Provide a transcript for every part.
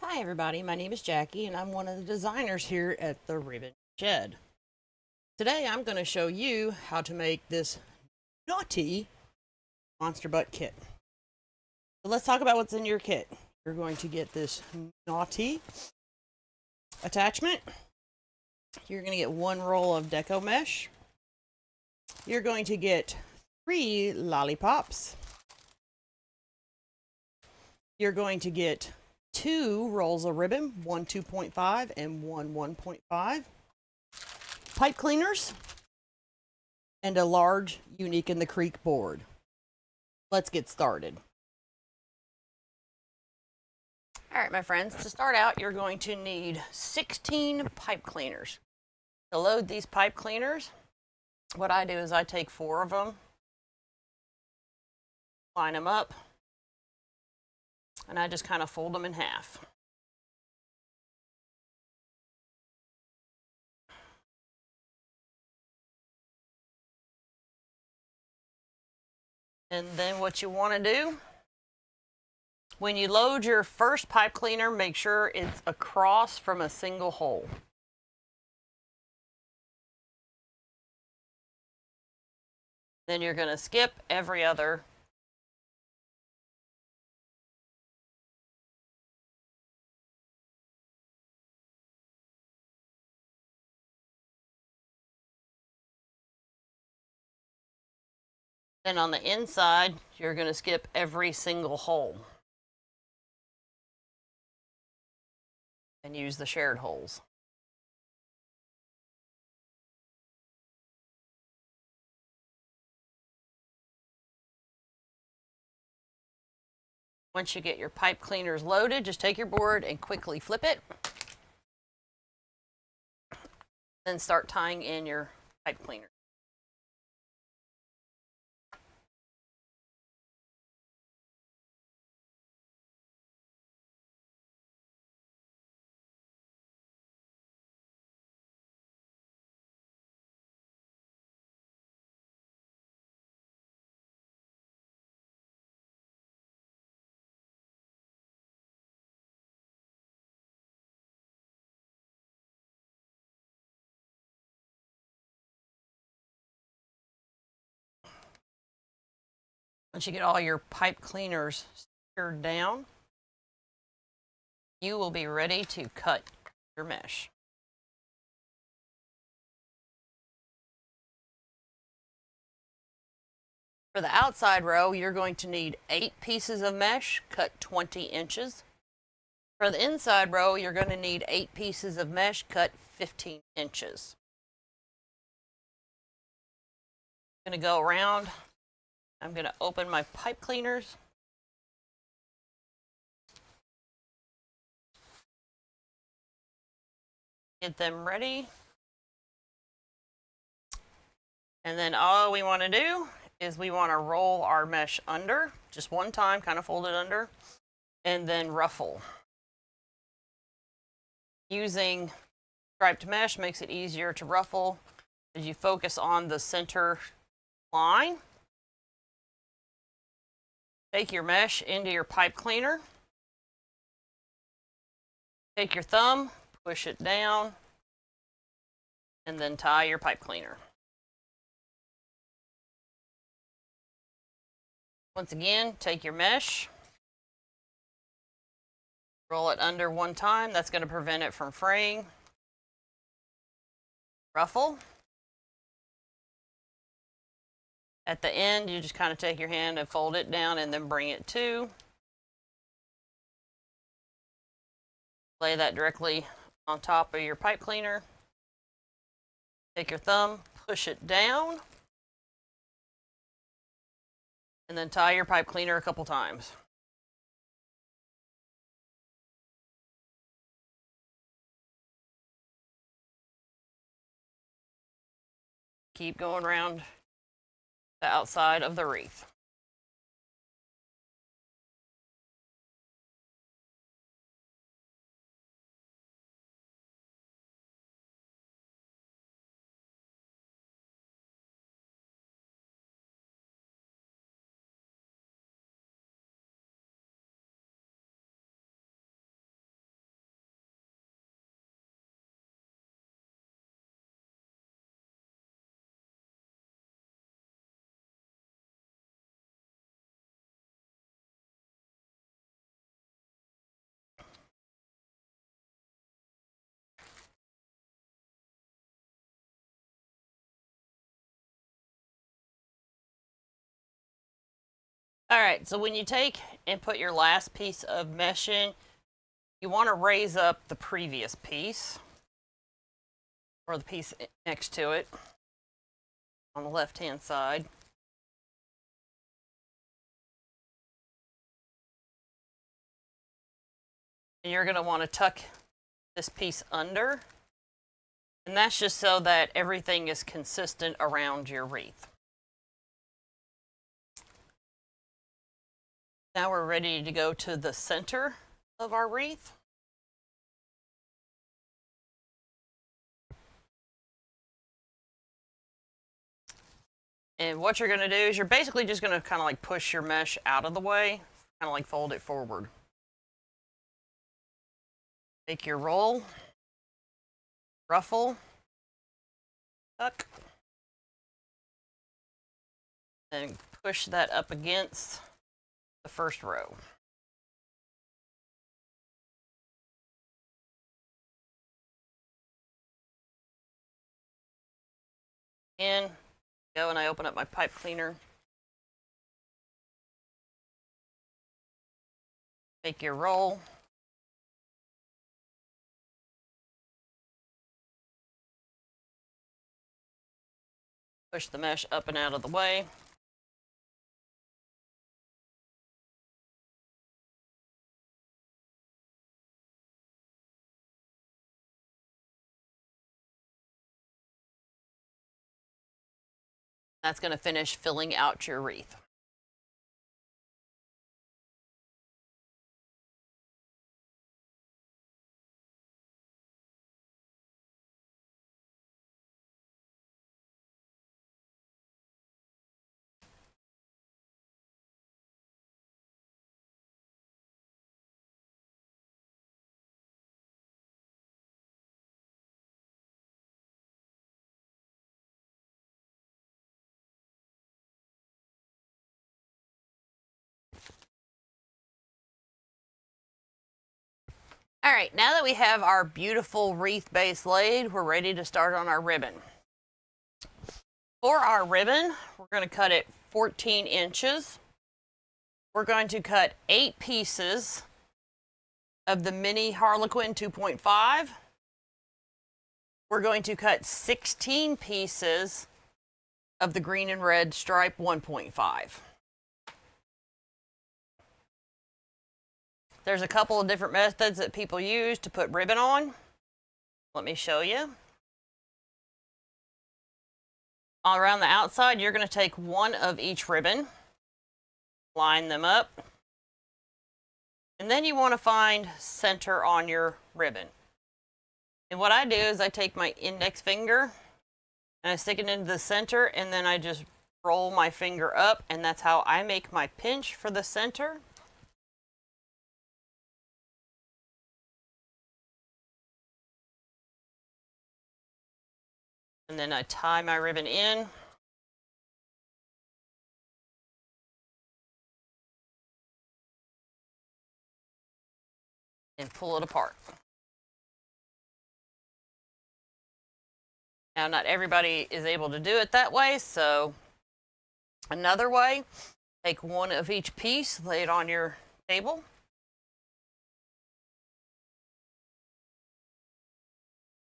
Hi everybody, my name is Jackie and I'm one of the designers here at the Ribbon Shed. Today I'm going to show you how to make this naughty monster butt kit. So let's talk about what's in your kit. You're going to get this naughty attachment. You're going to get one roll of deco mesh. You're going to get 3 lollipops. You're going to get 2 rolls of ribbon, one 2.5 and one 1.5. Pipe cleaners, and a large Unique in the Creek board. Let's get started. All right, my friends, to start out, you're going to need 16 pipe cleaners. To load these pipe cleaners, what I do is I take 4 of them, line them up, and I just kind of fold them in half. And then what you want to do, when you load your first pipe cleaner, make sure it's across from a single hole. Then you're going to skip every other. Then on the inside, you're going to skip every single hole and use the shared holes. Once you get your pipe cleaners loaded, just take your board and quickly flip it. Then start tying in your pipe cleaner. Once you get all your pipe cleaners secured down, you will be ready to cut your mesh. For the outside row, you're going to need 8 pieces of mesh cut 20 inches. For the inside row, you're going to need 8 pieces of mesh cut 15 inches. I'm going to go around. I'm going to open my pipe cleaners. Get them ready. And then all we want to do is we want to roll our mesh under, just one time, kind of fold it under, and then ruffle. Using striped mesh makes it easier to ruffle as you focus on the center line. Take your mesh into your pipe cleaner. Take your thumb, push it down, and then tie your pipe cleaner. Once again, take your mesh, roll it under one time. That's going to prevent it from fraying. Ruffle. At the end, you just kind of take your hand and fold it down and then bring it to. Lay that directly on top of your pipe cleaner. Take your thumb, push it down, and then tie your pipe cleaner a couple times. Keep going around the outside of the wreath. Alright, so when you take and put your last piece of mesh in, you want to raise up the previous piece, or the piece next to it, on the left-hand side. And you're going to want to tuck this piece under, and that's just so that everything is consistent around your wreath. Now we're ready to go to the center of our wreath. And what you're going to do is you're basically just going to kind of like push your mesh out of the way, kind of like fold it forward. Take your roll, ruffle, tuck, and push that up against the first row. And go, and I open up my pipe cleaner. Take your roll, push the mesh up and out of the way. That's going to finish filling out your wreath. All right, now that we have our beautiful wreath base laid, we're ready to start on our ribbon. For our ribbon, we're going to cut it 14 inches. We're going to cut 8 pieces of the mini Harlequin 2.5. We're going to cut 16 pieces of the green and red stripe 1.5. There's a couple of different methods that people use to put ribbon on. Let me show you. All around the outside, you're going to take one of each ribbon, line them up, and then you want to find center on your ribbon. And what I do is I take my index finger and I stick it into the center, and then I just roll my finger up, and that's how I make my pinch for the center. And then I tie my ribbon in. And pull it apart. Now, not everybody is able to do it that way, so another way, take one of each piece, lay it on your table.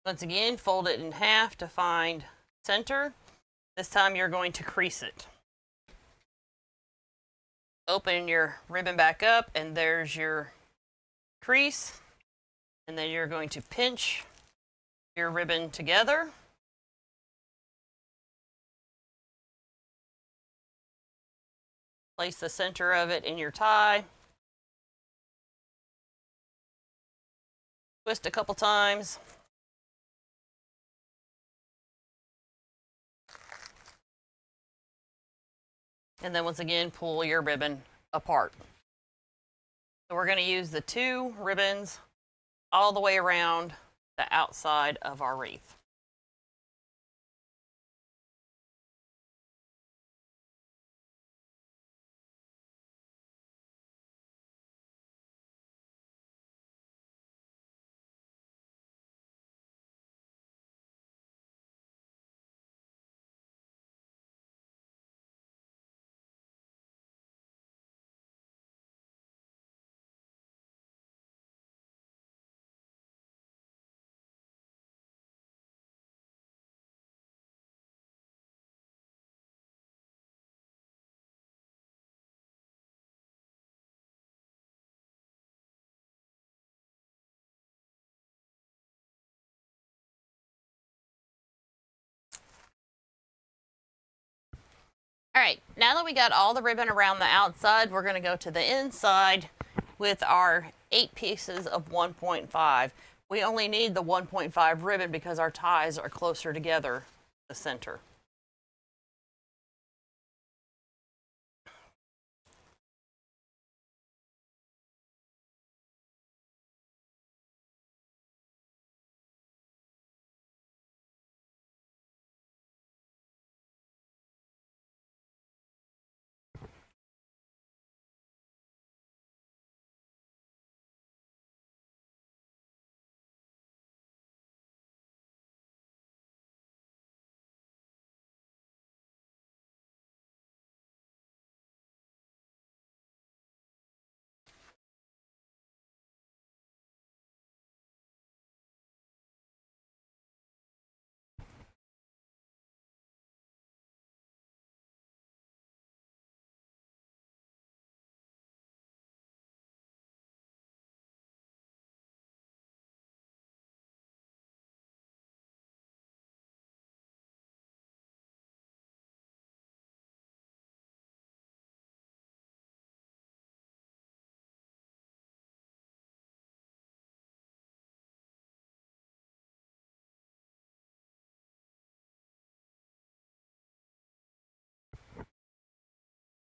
Once again, fold it in half to find center. This time you're going to crease it. Open your ribbon back up, and there's your crease. And then you're going to pinch your ribbon together. Place the center of it in your tie. Twist a couple times. And then once again, pull your ribbon apart. So we're going to use the 2 ribbons all the way around the outside of our wreath. All right, now that we got all the ribbon around the outside, we're going to go to the inside with our 8 pieces of 1.5. We only need the 1.5 ribbon because our ties are closer together, the center.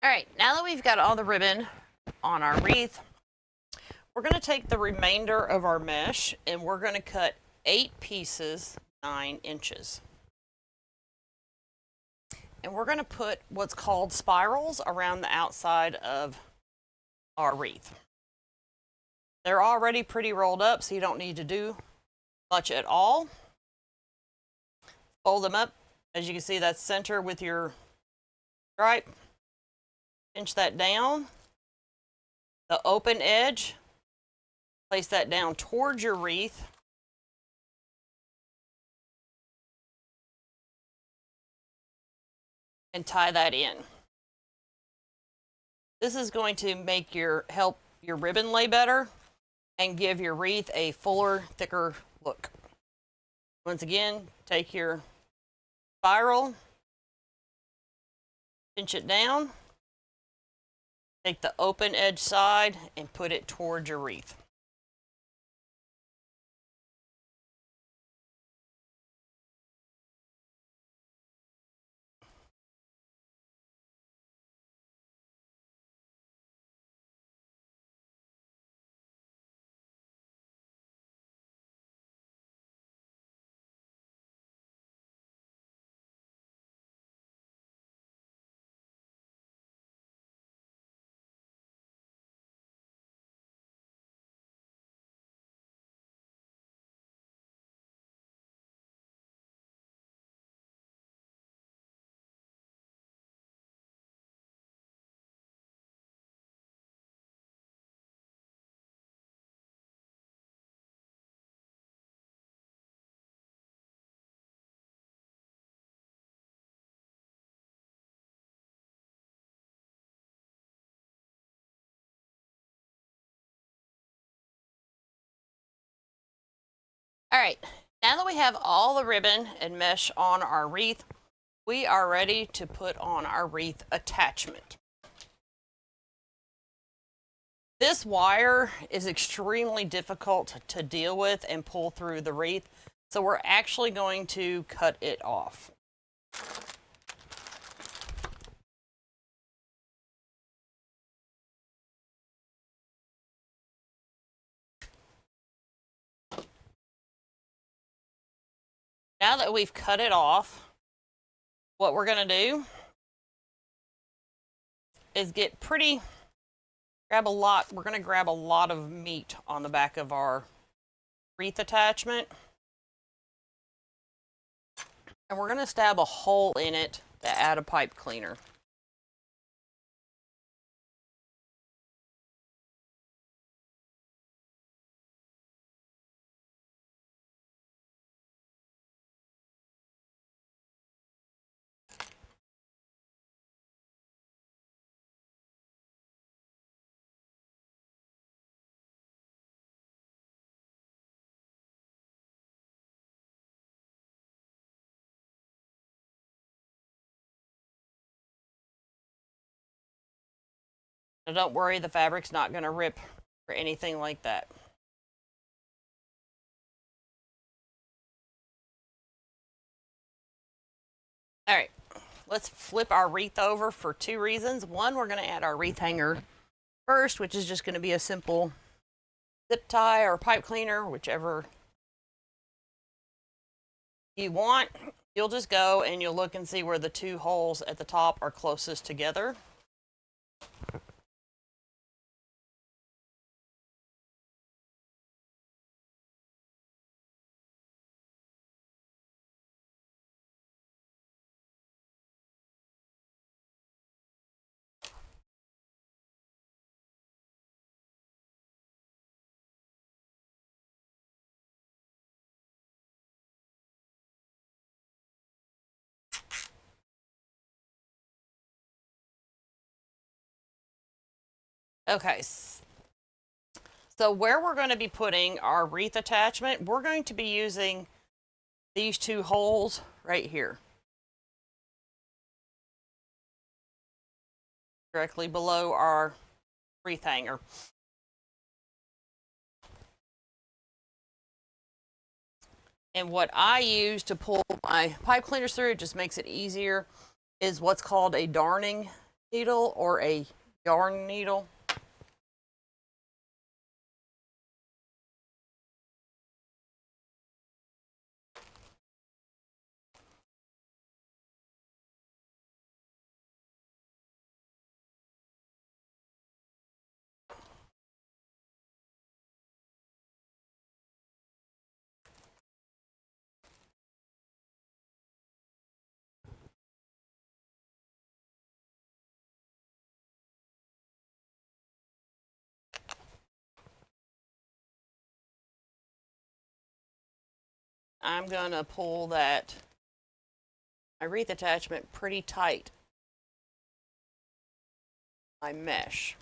All right, now that we've got all the ribbon on our wreath, we're going to take the remainder of our mesh and we're going to cut 8 pieces, 9 inches. And we're going to put what's called spirals around the outside of our wreath. They're already pretty rolled up, so you don't need to do much at all. Fold them up. As you can see, that's center with your stripe. Pinch that down. The open edge, place that down towards your wreath. And tie that in. This is going to make help your ribbon lay better and give your wreath a fuller, thicker look. Once again, take your spiral, pinch it down, take the open edge side and put it towards your wreath. All right, now that we have all the ribbon and mesh on our wreath, we are ready to put on our wreath attachment. This wire is extremely difficult to deal with and pull through the wreath, so we're actually going to cut it off. Now that we've cut it off, what we're going to do is we're going to grab a lot of meat on the back of our wreath attachment. And we're going to stab a hole in it to add a pipe cleaner. Now don't worry, the fabric's not going to rip or anything like that. All right, let's flip our wreath over for two reasons. One, we're going to add our wreath hanger first, which is just going to be a simple zip tie or pipe cleaner, whichever you want. You'll just go and you'll look and see where the two holes at the top are closest together. Okay, so where we're going to be putting our wreath attachment, we're going to be using these two holes right here, directly below our wreath hanger. And what I use to pull my pipe cleaners through, it just makes it easier, is what's called a darning needle or a yarn needle. I'm going to pull that my wreath attachment pretty tight, my mesh.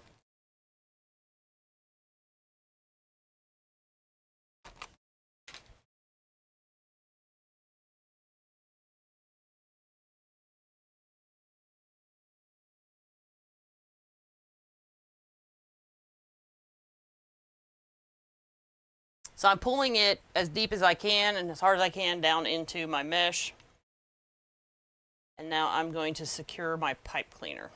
So I'm pulling it as deep as I can and as hard as I can down into my mesh. And now I'm going to secure my pipe cleaner.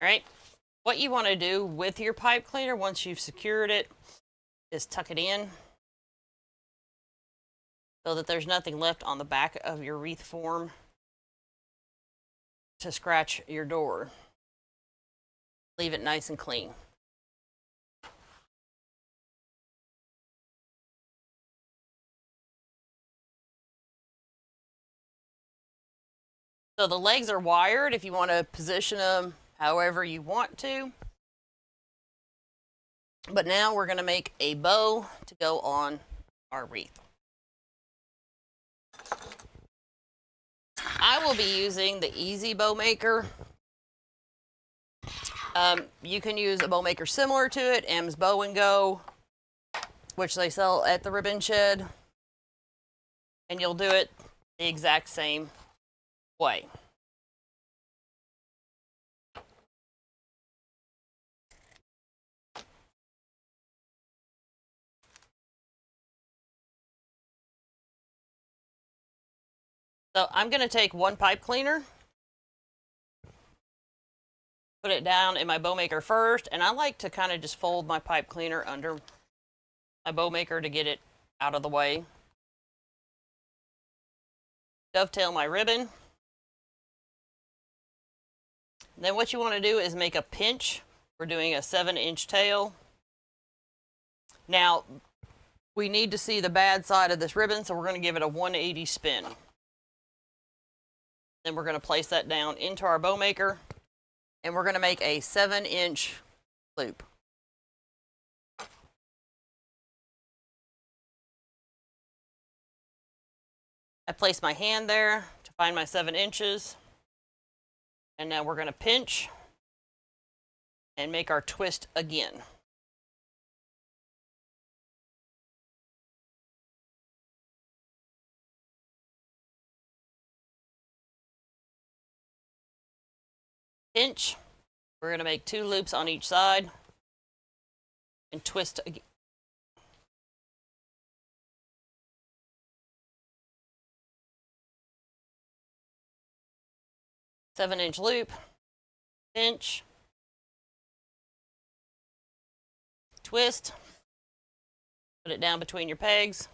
All right, what you want to do with your pipe cleaner once you've secured it is tuck it in so that there's nothing left on the back of your wreath form to scratch your door. Leave it nice and clean. So the legs are wired if you want to position them however you want to. But now we're going to make a bow to go on our wreath. I will be using the Easy Bow Maker. You can use a bow maker similar to it, M's Bow and Go, which they sell at the Ribbon Shed. And you'll do it the exact same way. So I'm going to take one pipe cleaner, put it down in my bow maker first, and I like to kind of just fold my pipe cleaner under my bow maker to get it out of the way. Dovetail my ribbon. And then what you want to do is make a pinch. We're doing a 7-inch tail. Now, we need to see the bad side of this ribbon, so we're going to give it a 180 spin. Then we're going to place that down into our bow maker, and we're going to make a 7-inch loop. I place my hand there to find my 7 inches. And now we're going to pinch and make our twist again. Pinch. We're going to make 2 loops on each side and twist again. Seven-inch loop, pinch, twist, put it down between your pegs.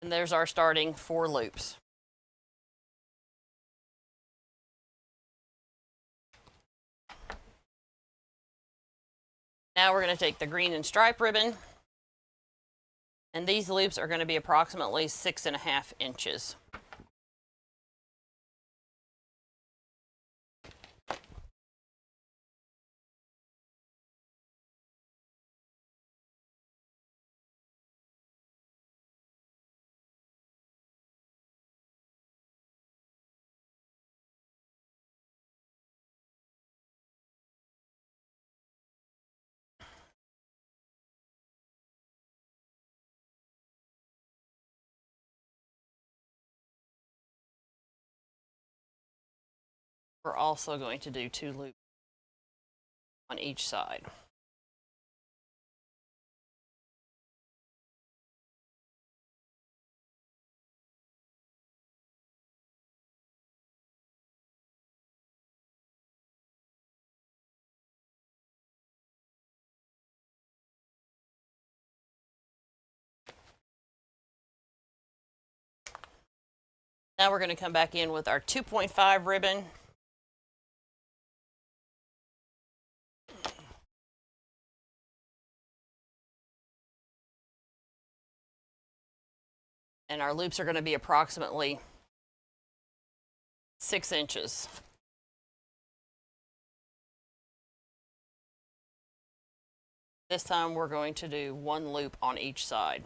And there's our starting 4 loops. Now we're going to take the green and stripe ribbon, and these loops are going to be approximately 6.5 inches. We're also going to do 2 loops on each side. Now we're going to come back in with our 2.5 ribbon. And our loops are going to be approximately 6 inches. This time we're going to do 1 loop on each side.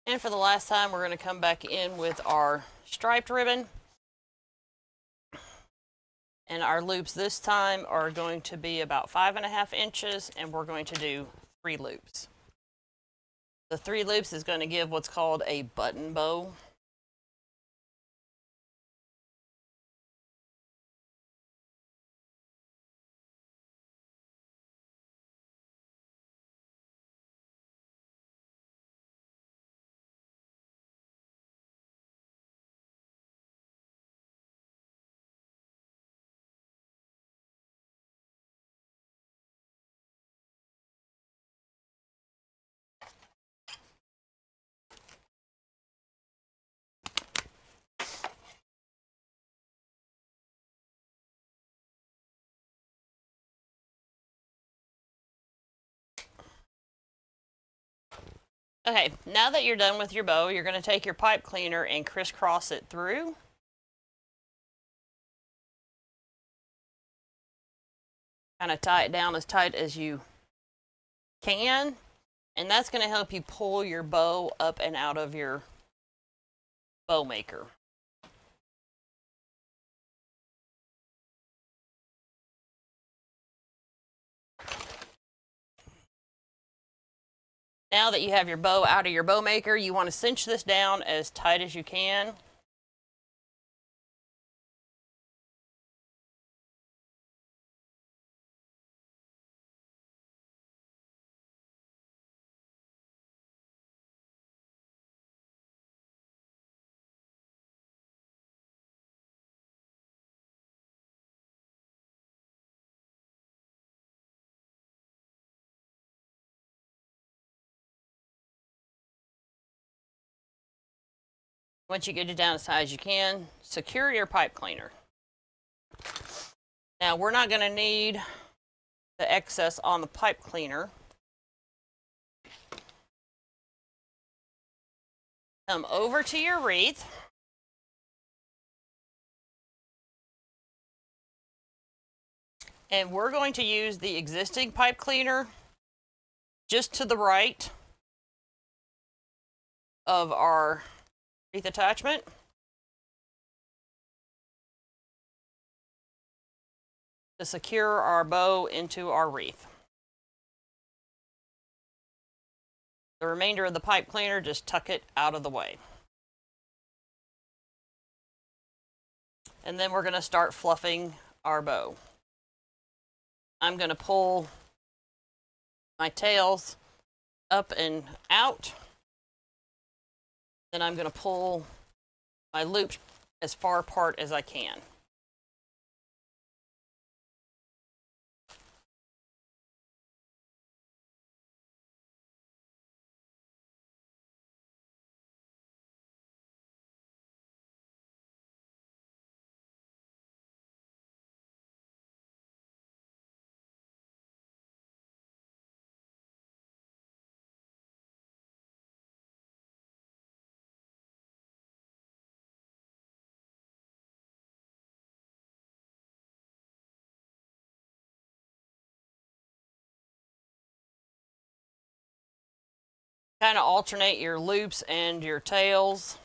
And for the last time, we're going to come back in with our striped ribbon. And our loops this time are going to be about 5.5 inches, and we're going to do 3 loops. The 3 loops is going to give what's called a button bow. Okay, now that you're done with your bow, you're going to take your pipe cleaner and crisscross it through. Kind of tie it down as tight as you can, and that's going to help you pull your bow up and out of your bow maker. Now that you have your bow out of your bow maker, you want to cinch this down as tight as you can. Once you get it down as high as you can, secure your pipe cleaner. Now we're not going to need the excess on the pipe cleaner. Come over to your wreath. And we're going to use the existing pipe cleaner just to the right of our wreath attachment. To secure our bow into our wreath. The remainder of the pipe cleaner, just tuck it out of the way. And then we're going to start fluffing our bow. I'm going to pull my tails up and out. Then I'm going to pull my loops as far apart as I can. Kind of alternate your loops and your tails.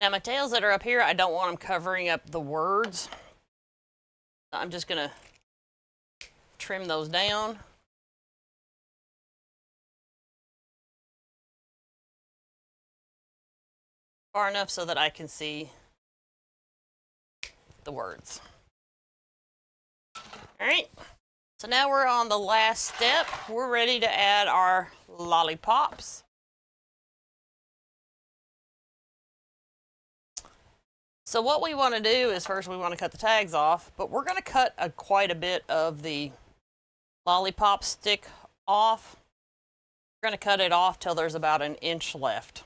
Now my tails that are up here, I don't want them covering up the words. I'm just going to trim those down. Far enough so that I can see the words. All right, so now we're on the last step. We're ready to add our lollipops. So what we want to do is first we want to cut the tags off, but we're going to cut quite a bit of the lollipop stick off. We're going to cut it off till there's about an inch left.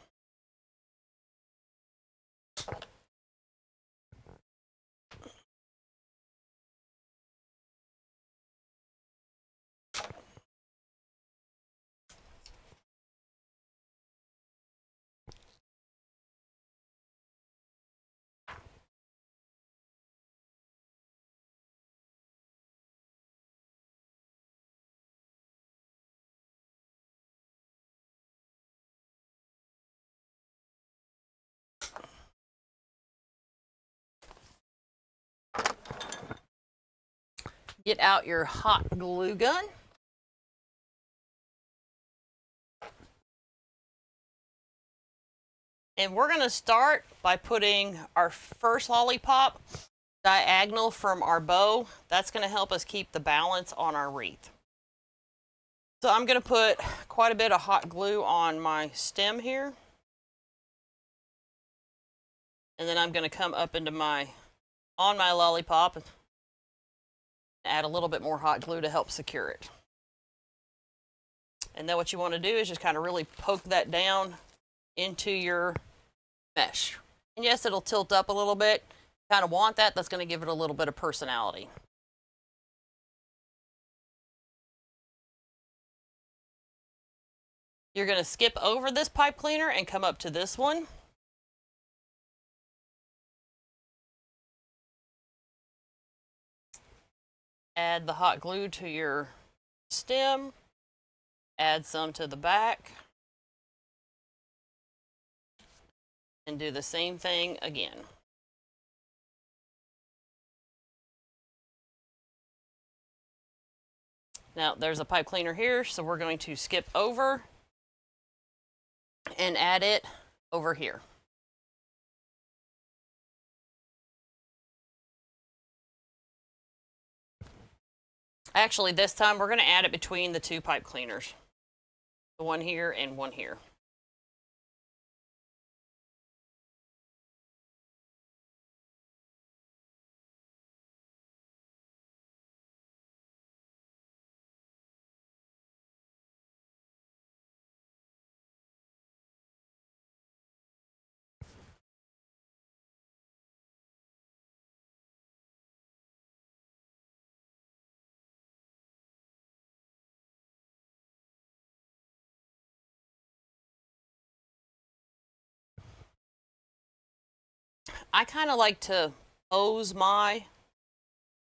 Get out your hot glue gun. And we're going to start by putting our first lollipop diagonal from our bow. That's going to help us keep the balance on our wreath. So I'm going to put quite a bit of hot glue on my stem here. And then I'm going to come up into my lollipop and add a little bit more hot glue to help secure it. And then what you want to do is just kind of really poke that down into your mesh. And yes, it'll tilt up a little bit. Kind of want that. That's going to give it a little bit of personality. You're going to skip over this pipe cleaner and come up to this one. Add the hot glue to your stem. Add some to the back. And do the same thing again. Now there's a pipe cleaner here, so we're going to skip over and add it over here. Actually, this time we're going to add it between the two pipe cleaners. The one here and one here. I kind of like to pose my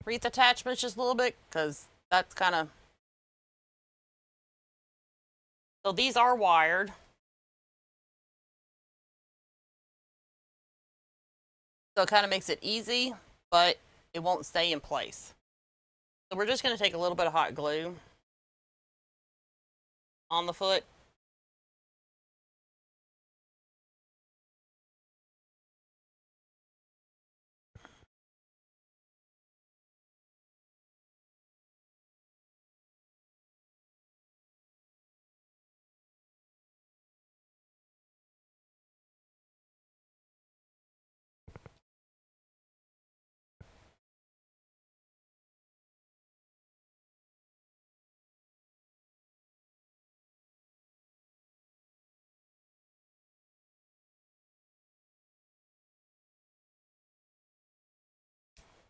wreath attachments just a little bit because that's kind of, so these are wired. So it kind of makes it easy, but it won't stay in place. So we're just going to take a little bit of hot glue on the foot.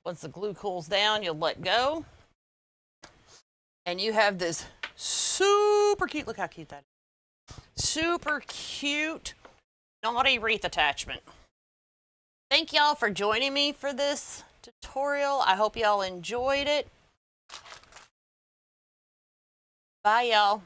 Once the glue cools down, you'll let go. And you have this super cute, look how cute that is. Super cute naughty wreath attachment. Thank y'all for joining me for this tutorial. I hope y'all enjoyed it. Bye, y'all.